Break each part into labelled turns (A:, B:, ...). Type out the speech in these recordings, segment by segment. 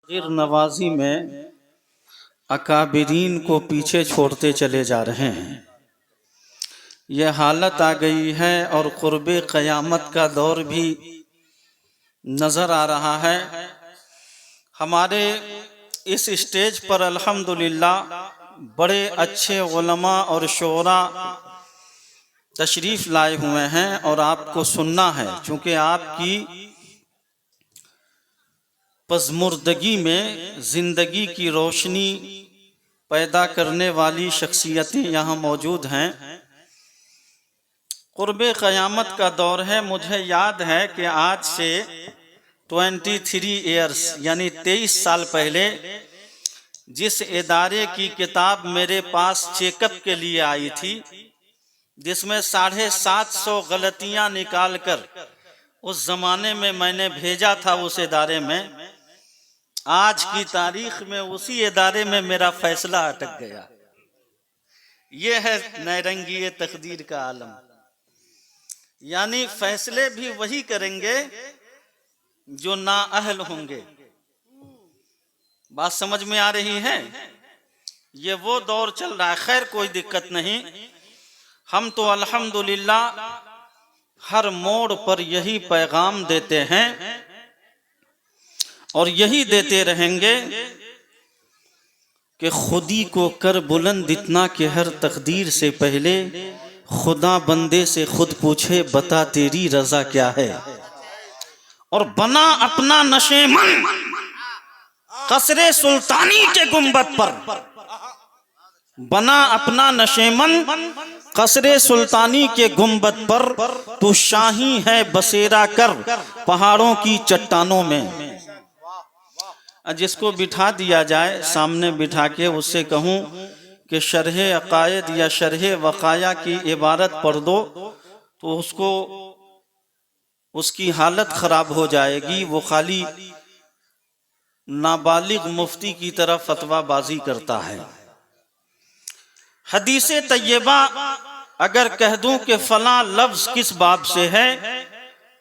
A: غیر نوازی میں اکابرین کو پیچھے چھوڑتے چلے جا رہے ہیں۔ یہ حالت آ گئی ہے اور قرب قیامت کا دور بھی نظر آ رہا ہے۔ ہمارے اس اسٹیج پر الحمدللہ بڑے اچھے علماء اور شعراء تشریف لائے ہوئے ہیں اور آپ کو سننا ہے، چونکہ آپ کی پزمردگی میں زندگی کی روشنی پیدا کرنے والی شخصیتیں یہاں موجود ہیں۔ قرب قیامت کا دور ہے۔ مجھے یاد ہے کہ آج سے 23 ایئرز یعنی 23 سال پہلے جس ادارے کی کتاب میرے پاس چیک اپ کے لیے آئی تھی، جس میں 750 غلطیاں نکال کر اس زمانے میں نے بھیجا تھا اس ادارے میں، آج کی تاریخ میں اسی ادارے میں میرا فیصلہ اٹک گیا۔ یہ ہے نیرنگی تقدیر کا عالم، یعنی فیصلے بھی وہی کریں گے جو نااہل ہوں گے۔ بات سمجھ میں آ رہی ہے؟ یہ وہ دور چل رہا ہے۔ خیر کوئی دقت نہیں، ہم تو الحمدللہ ہر موڑ پر یہی پیغام دیتے ہیں اور یہی دیتے رہیں گے کہ خودی کو کر بلند اتنا کہ ہر تقدیر سے پہلے خدا بندے سے خود پوچھے بتا تیری رضا کیا ہے، اور بنا اپنا نشیمن قصر سلطانی کے گنبد پر، بنا اپنا نشیمن قصر سلطانی کے گنبد پر، تو شاہی ہے بسیرا کر پہاڑوں کی چٹانوں میں۔ جس کو بٹھا دیا جائے سامنے بٹھا کے اس سے کہوں کہ شرح عقائد یا شرح وقایہ کی عبارت پڑھ دو تو اس کی حالت خراب ہو جائے گی۔ وہ خالی نابالغ مفتی کی طرف فتویٰ بازی کرتا ہے۔ حدیث طیبہ اگر کہہ دوں کہ فلاں لفظ کس باب سے ہے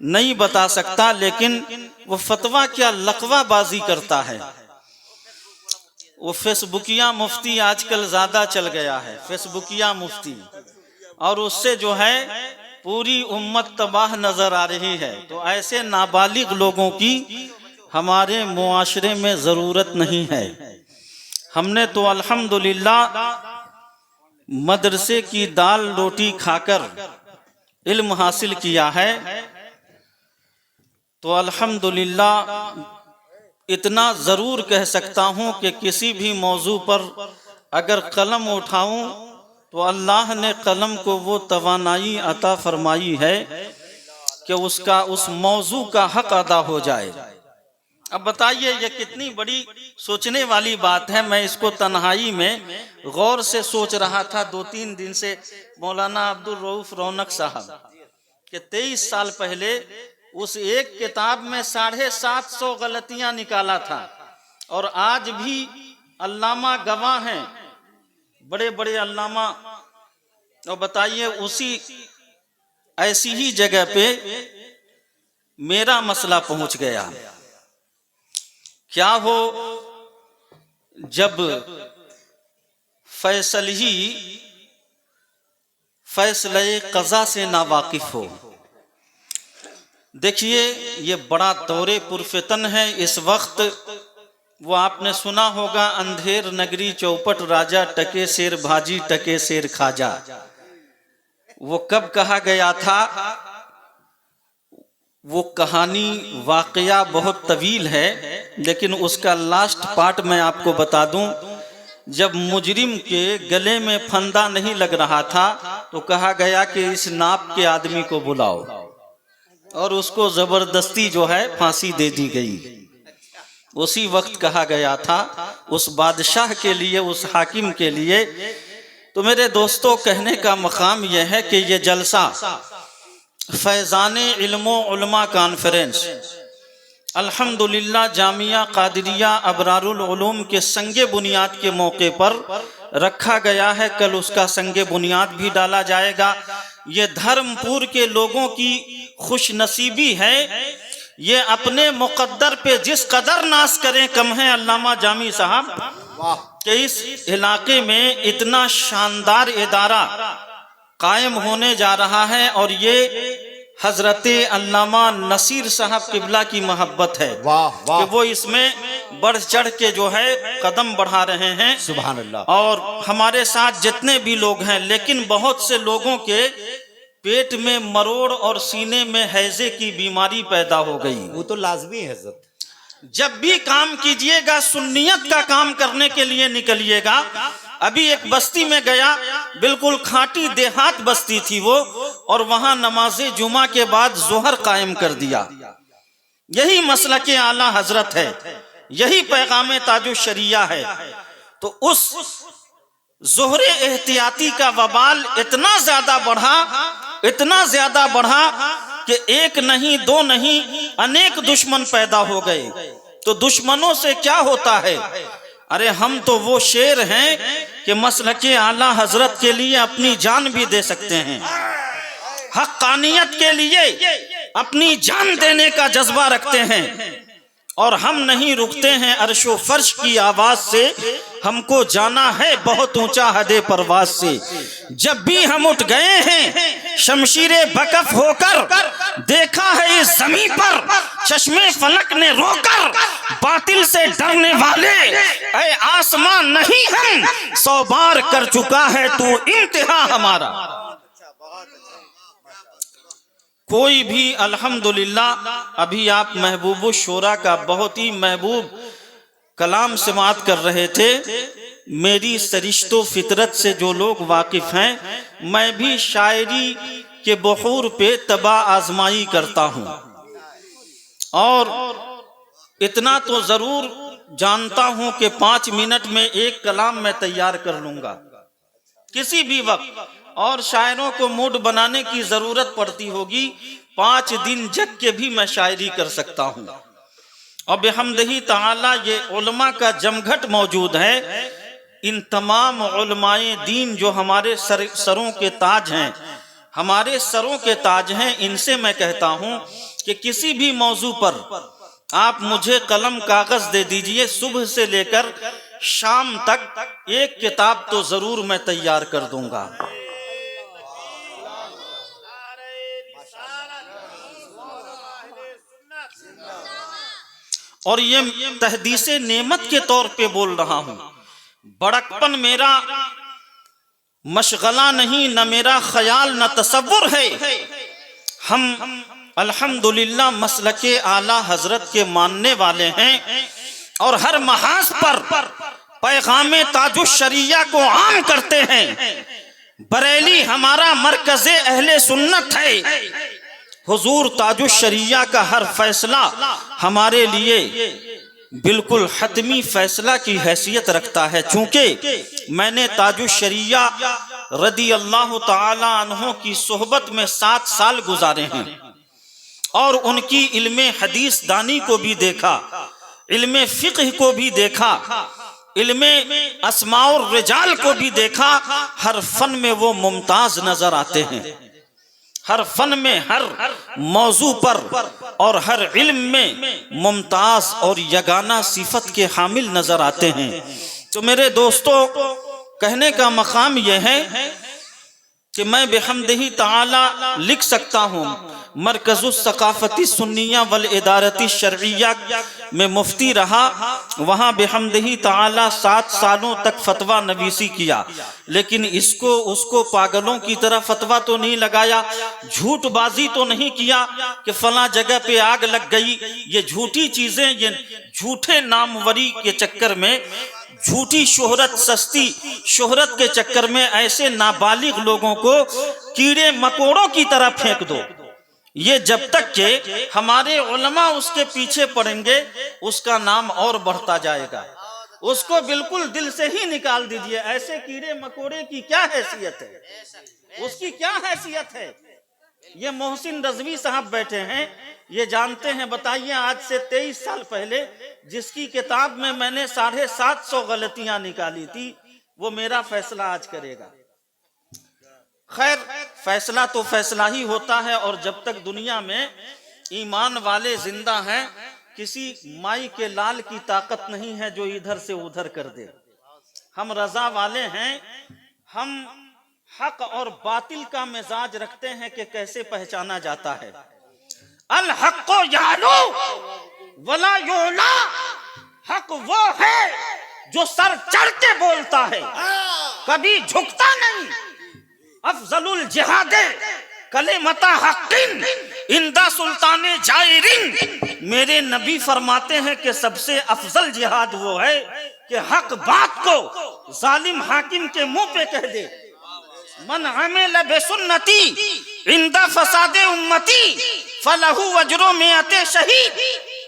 A: نہیں بتا سکتا، لیکن وہ فتویٰ کیا لقوہ بازی کرتا ہے۔ وہ فیس بکیا مفتی آج کل زیادہ چل گیا ہے، فیس بکیا مفتی، اور اس سے جو ہے پوری امت تباہ نظر آ رہی ہے۔ تو ایسے نابالغ لوگوں کی ہمارے معاشرے میں ضرورت نہیں ہے۔ ہم نے تو الحمدللہ مدرسے کی دال روٹی کھا کر علم حاصل کیا ہے، تو الحمدللہ اتنا ضرور کہہ سکتا ہوں کہ کسی بھی موضوع پر اگر قلم اٹھاؤں تو اللہ نے قلم کو وہ توانائی عطا فرمائی ہے کہ اس موضوع کا حق ادا ہو جائے۔ اب بتائیے یہ کتنی بڑی سوچنے والی بات ہے۔ میں اس کو تنہائی میں غور سے سوچ رہا تھا 2-3 دن سے، مولانا عبدالرؤف رونق صاحب کہ 23 سال پہلے اس ایک کتاب میں 750 غلطیاں نکالا تھا، اور آج بھی علامہ گواہ ہیں، بڑے بڑے علامہ، اور بتائیے ایسی ہی جگہ پہ میرا مسئلہ پہنچ گیا۔ کیا ہو جب فیصلہ قضا سے ناواقف ہو۔ دیکھیے یہ بڑا دور پرفتن ہے اس وقت۔ وہ آپ نے سنا ہوگا اندھیر نگری چوپٹ راجا، ٹکے سیر بھاجی ٹکے سیر کھاجا۔ وہ کب کہا گیا تھا؟ وہ کہانی واقعہ بہت طویل ہے، لیکن اس کا لاسٹ پارٹ میں آپ کو بتا دوں۔ جب مجرم کے گلے میں پھندا نہیں لگ رہا تھا تو کہا گیا کہ اس ناپ کے آدمی کو بلاؤ، اور اس کو زبردستی جو ہے پھانسی دے دی گئی۔ اسی وقت کہا گیا تھا اس بادشاہ کے لیے، اس حاکم کے لیے۔ تو میرے دوستو کہنے کا مقام یہ ہے کہ یہ جلسہ فیضان علم و علماء کانفرنس الحمدللہ جامعہ قادریہ ابرار العلوم کے سنگ بنیاد کے موقع پر رکھا گیا ہے۔ کل اس کا سنگ بنیاد بھی ڈالا جائے گا۔ یہ دھرم پور کے لوگوں کی خوش نصیبی ہے یہ اپنے مقدر پہ جس قدر ناز کریں کم ہے علامہ جامی صاحب کہ اس علاقے میں اتنا شاندار ادارہ قائم ہونے جا رہا ہے، اور یہ حضرت علامہ نصیر صاحب قبلہ کی محبت ہے کہ وہ اس میں بڑھ چڑھ کے جو ہے قدم بڑھا رہے ہیں.
B: سبحان اللہ.
A: اور ہمارے ساتھ جتنے بھی لوگ ہیں، لیکن بہت سے لوگوں کے پیٹ میں مروڑ اور سینے میں ہیضے کی بیماری پیدا ہو گئی.
B: وہ تو لازمی ہے حضرت.
A: جب بھی کام کیجئے گا سنیت کا کام کرنے کے لیے نکلیے گا. ابھی ایک بستی میں گیا، بالکل کھاٹی دیہات بستی تھی وہ، اور وہاں نماز جمعہ کے بعد ظہر قائم کر دیا. یہی مسلک اعلیٰ حضرت ہے، یہی پیغام تاج الشریعہ ہے. تو اس ظہر احتیاطی کا وبال اتنا زیادہ بڑھا کہ ایک نہیں دو نہیں انیک دشمن پیدا ہو گئے. تو دشمنوں سے کیا ہوتا ہے؟ ارے ہم تو وہ شیر ہیں کہ مسلک اعلیٰ حضرت کے لیے اپنی جان بھی دے سکتے ہیں، حقانیت کے لیے اپنی جان دینے کا جذبہ رکھتے ہیں، اور ہم نہیں رکتے ہیں عرش و فرش کی آواز سے. ہم کو جانا ہے بہت اونچا حد پرواز سے. جب بھی ہم اٹھ گئے ہیں شمشیر بکف ہو کر، دیکھا ہے اس زمین پر چشم فلک نے رو کر. باطل سے ڈرنے والے اے آسمان نہیں ہم، 100 بار کر چکا ہے تو انتہا ہمارا. کوئی بھی الحمدللہ. ابھی آپ محبوب الشورا کا بہت ہی محبوب کلام سماعت کر رہے تھے. میری سرشت و فطرت سے جو لوگ واقف ہیں، میں بھی شاعری کے بحور پہ تباہ آزمائی کرتا ہوں، اور اتنا تو ضرور جانتا ہوں کہ 5 منٹ میں ایک کلام میں تیار کر لوں گا کسی بھی وقت. اور شاعروں کو موڈ بنانے کی ضرورت پڑتی ہوگی، 5 دن جگ کے بھی میں شاعری کر سکتا ہوں. اور بحمدہ تعالی یہ علماء کا جمگھٹ موجود ہے. ان تمام علماء دین جو ہمارے سروں کے تاج ہیں، ہمارے سروں کے تاج ہیں، ان سے میں کہتا ہوں کہ کسی بھی موضوع پر آپ مجھے قلم کاغذ دے دیجئے، صبح سے لے کر شام تک ایک کتاب تو ضرور میں تیار کر دوں گا. اور یہ تحدیث نعمت کے طور پہ بول رہا ہوں. بڑکپن میرا مشغلہ نہیں، نہ میرا خیال نہ تصور ہے. ہم الحمدللہ مسلک اعلیٰ حضرت کے ماننے والے ہیں، اور ہر محاذ پر پیغام تاج الشریعہ کو عام کرتے ہیں. بریلی ہمارا مرکز اہل سنت ہے. حضور تاج الشریعہ کا ہر فیصلہ ہمارے لیے بالکل حتمی فیصلہ کی حیثیت رکھتا ہے. چونکہ میں نے تاج الشریعہ رضی اللہ تعالی عنہ کی صحبت میں 7 سال گزارے ہیں، اور ان کی علم حدیث دانی کو بھی دیکھا، علم فقہ کو بھی دیکھا، علم اسماء الرجال کو بھی دیکھا. ہر فن میں وہ ممتاز نظر آتے ہیں، ہر فن میں، ہر موضوع پر اور ہر علم میں ممتاز اور یگانہ صفت کے حامل نظر آتے ہیں. تو میرے دوستو، کہنے کا مقام یہ ہے کہ میں بحمدہ تعالی لکھ سکتا ہوں. مرکز الثقافتی سنیہ والادارتی شرعیہ میں مفتی رہا، وہاں بحمدہ تعالی 7 سالوں تک فتویٰ نویسی کیا. لیکن اس کو پاگلوں کی طرح فتویٰ تو نہیں لگایا، جھوٹ بازی تو نہیں کیا کہ فلاں جگہ پہ آگ لگ گئی. یہ جھوٹی چیزیں، یہ جھوٹے ناموری کے چکر میں، جھوٹی شہرت، سستی شہرت کے چکر میں ایسے نابالغ لوگوں کو کیڑے مکوڑوں کی طرح پھینک دو. یہ جب تک کہ ہمارے علماء اس کے پیچھے پڑیں گے، اس کا نام اور بڑھتا جائے گا. اس کو بالکل دل سے ہی نکال دیجئے. ایسے کیڑے مکوڑے کی کیا حیثیت ہے، اس کی کیا حیثیت ہے؟ یہ محسن رضوی صاحب بیٹھے ہیں، یہ جانتے ہیں. بتائیے آج سے 23 سال پہلے جس کی کتاب میں نے 750 غلطیاں نکالی تھی، وہ میرا فیصلہ آج کرے گا. خیر، فیصلہ تو فیصلہ ہی ہوتا ہے، اور جب تک دنیا میں ایمان والے زندہ ہیں، کسی مائی کے لال کی طاقت نہیں ہے جو ادھر سے ادھر کر دے۔ ہم رضا والے ہیں، ہم حق اور باطل کا مزاج رکھتے ہیں کہ کیسے پہچانا جاتا ہے۔ الحق یعلو ولا یعلا، حق وہ ہے جو سر چڑھ کے بولتا ہے، کبھی جھکتا نہیں۔ افضل الجہاد کلمۃ حق عند سلطان جائر، میرے نبی فرماتے ہیں کہ سب سے افضل جہاد وہ ہے کہ حق بات کو ظالم حاکم کے منہ پہ کہہ دے۔ من عمل بسنتی عند فساد امتی فلہ اجر مئت شہید،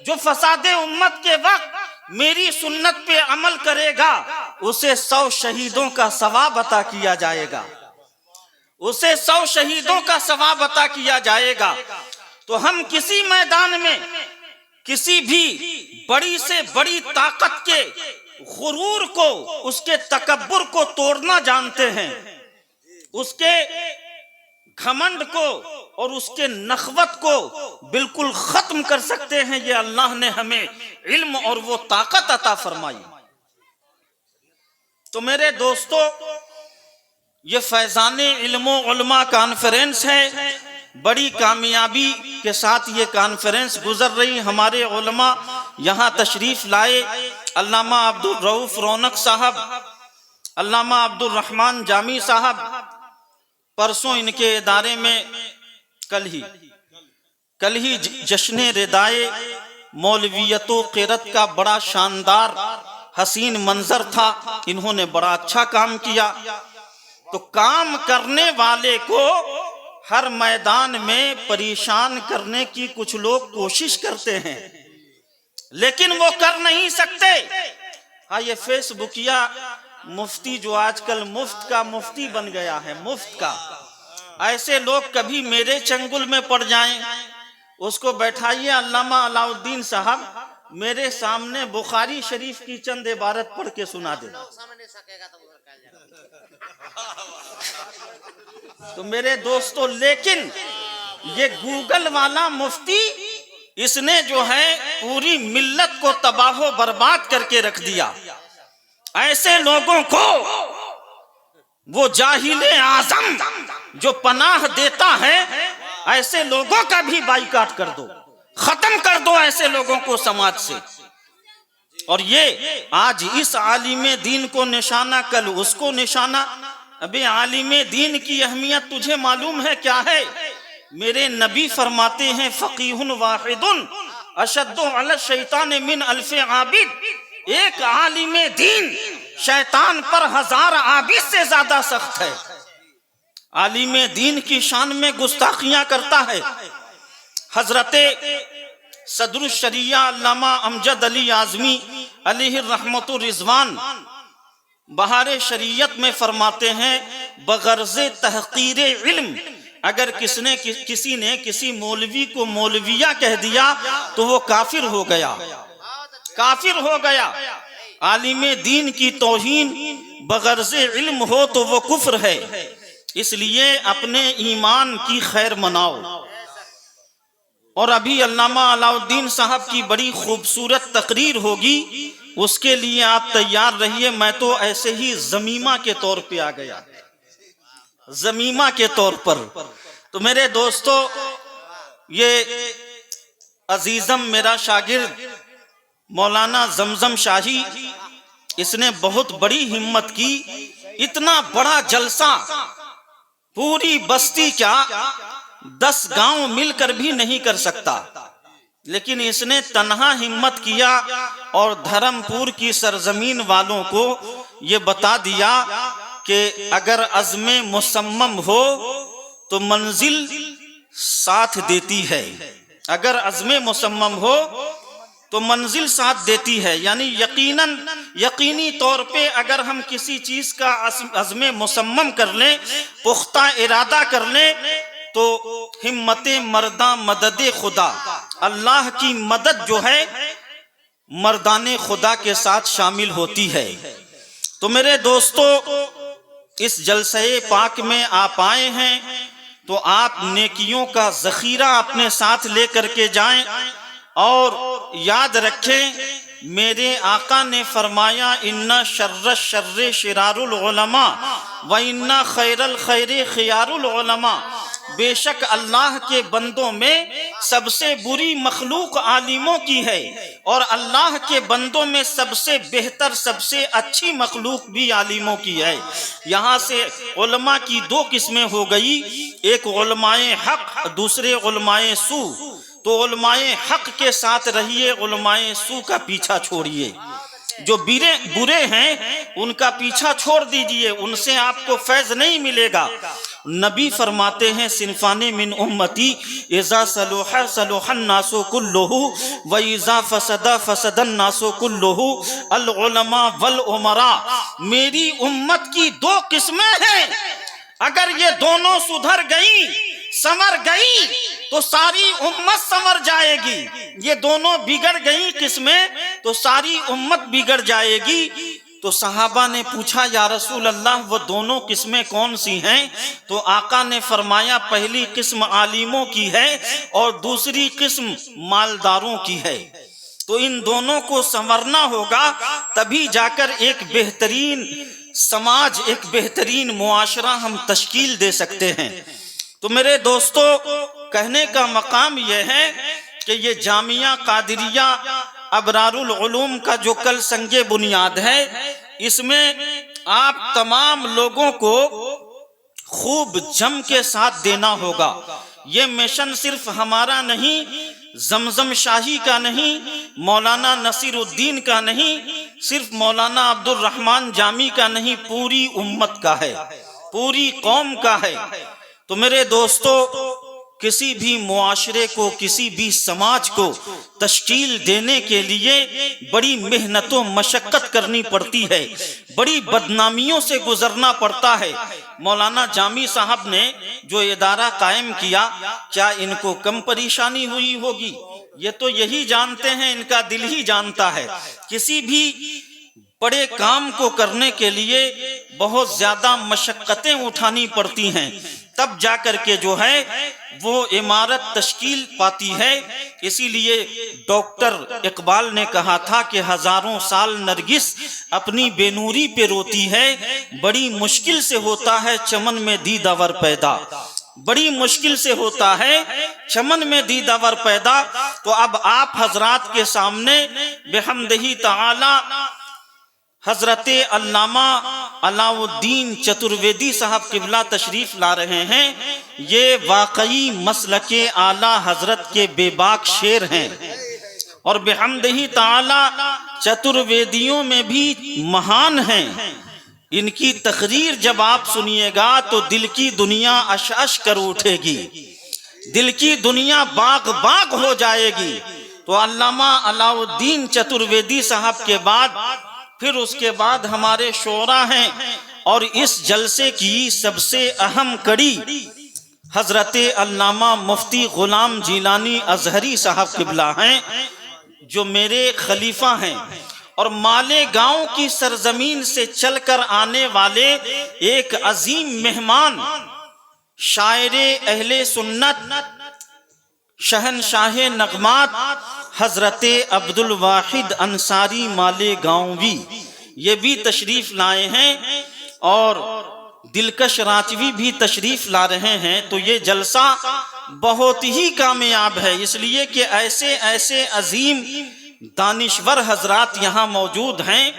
A: جو فساد امت کے وقت میری سنت پہ عمل کرے گا اسے 100 شہیدوں کا ثواب عطا کیا جائے گا، اسے 100 شہیدوں کا ثواب عطا کیا جائے گا۔ تو ہم کسی میدان میں کسی بھی بڑی سے بڑی طاقت کے غرور کو، اس کے تکبر کو توڑنا جانتے ہیں، اس کے گھمنڈ کو اور اس کے نخوت کو بالکل ختم کر سکتے ہیں۔ یہ اللہ نے ہمیں علم اور وہ طاقت عطا فرمائی۔ تو میرے دوستو، یہ فیضان علم و علماء کانفرنس ہے، بڑی کامیابی کے ساتھ یہ کانفرنس گزر رہی۔ ہمارے علماء یہاں تشریف لائے، علامہ عبدالرؤف رونق صاحب، علامہ عبدالرحمن جامی صاحب، پرسوں ان کے ادارے میں کل ہی جشن ردائے مولویت و قرت کا بڑا شاندار حسین منظر تھا، انہوں نے بڑا اچھا کام کیا۔ تو کام کرنے والے کو ہر میدان میں پریشان کرنے کی کچھ لوگ کوشش کرتے ہیں، لیکن وہ کر نہیں سکتے۔ ہاں، یہ فیس بکیا مفتی جو آج کل مفت کا مفتی بن گیا ہے، مفت کا، ایسے لوگ کبھی میرے چنگل میں پڑ جائیں، اس کو بیٹھائیے، علامہ علاء الدین صاحب میرے سامنے بخاری شریف کی چند عبارت پڑھ کے سنا دے۔ تو میرے دوستو، لیکن یہ گوگل والا مفتی، اس نے جو ہے پوری ملت کو تباہ و برباد کر کے رکھ دیا۔ ایسے لوگوں کو وہ جاہل اعظم جو پناہ دیتا ہے، ایسے لوگوں کا بھی بائیکاٹ کر دو، ختم کر دو ایسے لوگوں کو سماج سے۔ اور یہ آج اس عالم دین کو نشانہ، کل اس کو نشانہ۔ ابھی عالم دین کی اہمیت تجھے معلوم ہے کیا ہے؟ میرے نبی فرماتے ہیں فقیہ واحد اشد علی الشیطان من 1000 عابد، ایک عالم دین شیطان پر 1000 عابد سے زیادہ سخت ہے۔ عالم دین کی شان میں گستاخیاں کرتا ہے۔ حضرت صدر الشریعہ علامہ امجد علی اعظمی علیہ الرحمت الرضوان بہار شریعت میں فرماتے ہیں بغرض تحقیر علم، اگر کسی نے کسی مولوی کو مولویہ کہہ دیا تو وہ کافر ہو گیا، کافر ہو گیا۔ عالم دین کی توہین بغرض علم ہو تو وہ کفر ہے۔ اس لیے اپنے ایمان کی خیر مناؤ۔ اور ابھی علامہ علاء الدین صاحب کی بڑی خوبصورت تقریر ہوگی، اس کے لیے آپ تیار رہیے۔ میں تو ایسے ہی ضمیمہ کے طور پہ آ گیا، ضمیمہ کے طور پر۔ تو میرے دوستو، یہ عزیزم میرا شاگرد مولانا زمزم شاہی، اس نے بہت بڑی ہمت کی، اتنا بڑا جلسہ پوری بستی کیا 10 گاؤں مل کر بھی نہیں کر سکتا، لیکن اس نے تنہا ہمت کیا اور دھرم پور کی سرزمین والوں کو یہ بتا دیا کہ اگر عزم مصمم ہو تو منزل ساتھ دیتی ہے، اگر عزم مصمم ہو تو منزل ساتھ دیتی ہے۔ یعنی یقینی طور پہ اگر ہم کسی چیز کا عزم مصمم کر لیں، پختہ ارادہ کر لیں، تو ہمت مرداں مدد خدا، اللہ کی مدد جو ہے مردان خدا کے ساتھ شامل ہوتی ہے۔ تو میرے دوستو، اس جلسہ پاک میں آپ آئے ہیں، تو آپ نیکیوں کا ذخیرہ اپنے ساتھ لے کر کے جائیں، اور یاد رکھیں میرے آقا نے فرمایا ان شر الشر شرار العلماء و ان خیر الخیر خیار العلماء، بے شک اللہ کے بندوں میں سب سے بری مخلوق عالموں کی ہے، اور اللہ کے بندوں میں سب سے بہتر سب سے اچھی مخلوق بھی عالموں کی ہے۔ یہاں سے علماء کی دو قسمیں ہو گئی، ایک علماء حق، دوسرے علماء سو۔ تو علماء حق کے ساتھ رہیے، علماء سو کا پیچھا چھوڑیے۔ جو برے ہیں ان کا پیچھا چھوڑ دیجئے، ان سے آپ کو فیض نہیں ملے گا۔ نبی فرماتے ہیں صنفان من امتی اذا صلح صلح الناس کلہ و اذا فسد فسد الناس کلہ العلماء والامراء۔ میری امت کی دو قسمیں ہیں، اگر یہ دونوں سدھر گئی سنور گئی تو ساری امت سنور جائے گی، یہ دونوں بگڑ گئی قسمیں تو ساری امت بگڑ جائے گی۔ تو صحابہ نے پوچھا یا رسول اللہ وہ دونوں قسمیں کون سی ہیں؟ تو آقا نے فرمایا پہلی قسم عالموں کی ہے اور دوسری قسم مالداروں کی ہے۔ تو ان دونوں کو سنورنا ہوگا، تبھی جا کر ایک بہترین سماج، ایک بہترین معاشرہ ہم تشکیل دے سکتے ہیں۔ تو میرے دوستو، کہنے کا مقام یہ ہے کہ یہ جامعہ قادریہ ابرار العلوم کا جو کل سنگ بنیاد ہے، اس میں آپ تمام لوگوں کو خوب جم کے ساتھ دینا ہوگا۔ یہ مشن صرف ہمارا نہیں، زمزم شاہی کا نہیں، مولانا نصیر الدین کا نہیں، صرف مولانا عبد الرحمن جامی کا نہیں، پوری امت کا ہے، پوری قوم کا ہے۔ تو میرے دوستو، کسی بھی معاشرے کو، کسی بھی سماج کو تشکیل دینے کے لیے بڑی محنت و مشقت کرنی پڑتی ہے، بڑی بدنامیوں سے گزرنا پڑتا ہے۔ مولانا جامی صاحب نے جو ادارہ قائم کیا، کیا ان کو کم پریشانی ہوئی ہوگی؟ یہ تو یہی جانتے ہیں، ان کا دل ہی جانتا ہے۔ کسی بھی بڑے کام کو کرنے کے لیے بہت زیادہ مشقتیں اٹھانی پڑتی ہیں، تب جا کر کے جو ہے وہ عمارت تشکیل پاتی ہے۔ اسی لیے ڈاکٹر اقبال نے کہا تھا کہ ہزاروں سال نرگس اپنی بے نوری پہ روتی ہے، بڑی مشکل سے ہوتا ہے چمن میں دیدہ ور پیدا، بڑی مشکل سے ہوتا ہے چمن میں دیدہ ور پیدا۔ تو اب آپ حضرات کے سامنے بحمدہ تعالی حضرت علامہ علاء الدین چترویدی صاحب قبلہ تشریف لا رہے ہیں۔ یہ واقعی مسلک اعلیٰ حضرت کے بے باک شعر ہیں، اور بحمدہ تعالی چترویدیوں میں بھی مہان ہیں۔ ان کی تقریر جب آپ سنیے گا تو دل کی دنیا اش اش کر اٹھے گی، دل کی دنیا باغ باغ ہو جائے گی۔ تو علامہ علاء الدین چترویدی صاحب کے بعد پھر اس کے بعد ہمارے شعراء ہیں، اور اس جلسے کی سب سے اہم کڑی حضرت علامہ مفتی غلام جیلانی ازہری صاحب قبلہ ہیں، جو میرے خلیفہ ہیں، اور مالیگاؤں کی سرزمین سے چل کر آنے والے ایک عظیم مہمان، شاعر اہل سنت، شہنشاہ نغمات حضرت عبد الواحد انصاری مالیگاؤنوی، یہ بھی تشریف لائے ہیں، اور دلکش رانچوی بھی تشریف لا رہے ہیں۔ تو یہ جلسہ بہت ہی کامیاب ہے، اس لیے کہ ایسے ایسے عظیم دانشور حضرات یہاں موجود ہیں،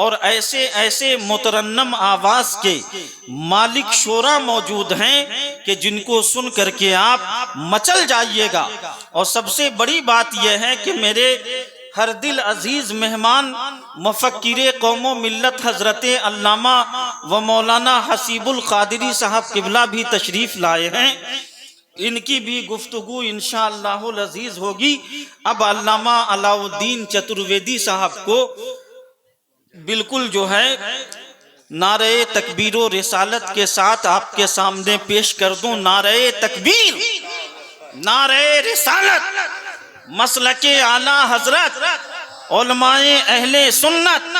A: اور ایسے ایسے مترنم آواز کے مالک شعراء موجود ہیں کہ جن کو سن کر کے آپ مچل جائیے گا۔ اور سب سے بڑی بات یہ ہے کہ میرے ہر دل عزیز مہمان مفکر قوم و ملت حضرت علامہ و مولانا حسیب القادری صاحب قبلہ بھی تشریف لائے ہیں، ان کی بھی گفتگو انشاءاللہ العزیز ہوگی۔ اب علامہ علاء الدین چترویدی صاحب کو بالکل جو ہے نعرہ تکبیر و رسالت کے ساتھ آپ کے سامنے پیش کر دوں۔ نعرہ تکبیر، نعرہ رسالت، مسلک اعلیٰ حضرت، علماء اہل سنت،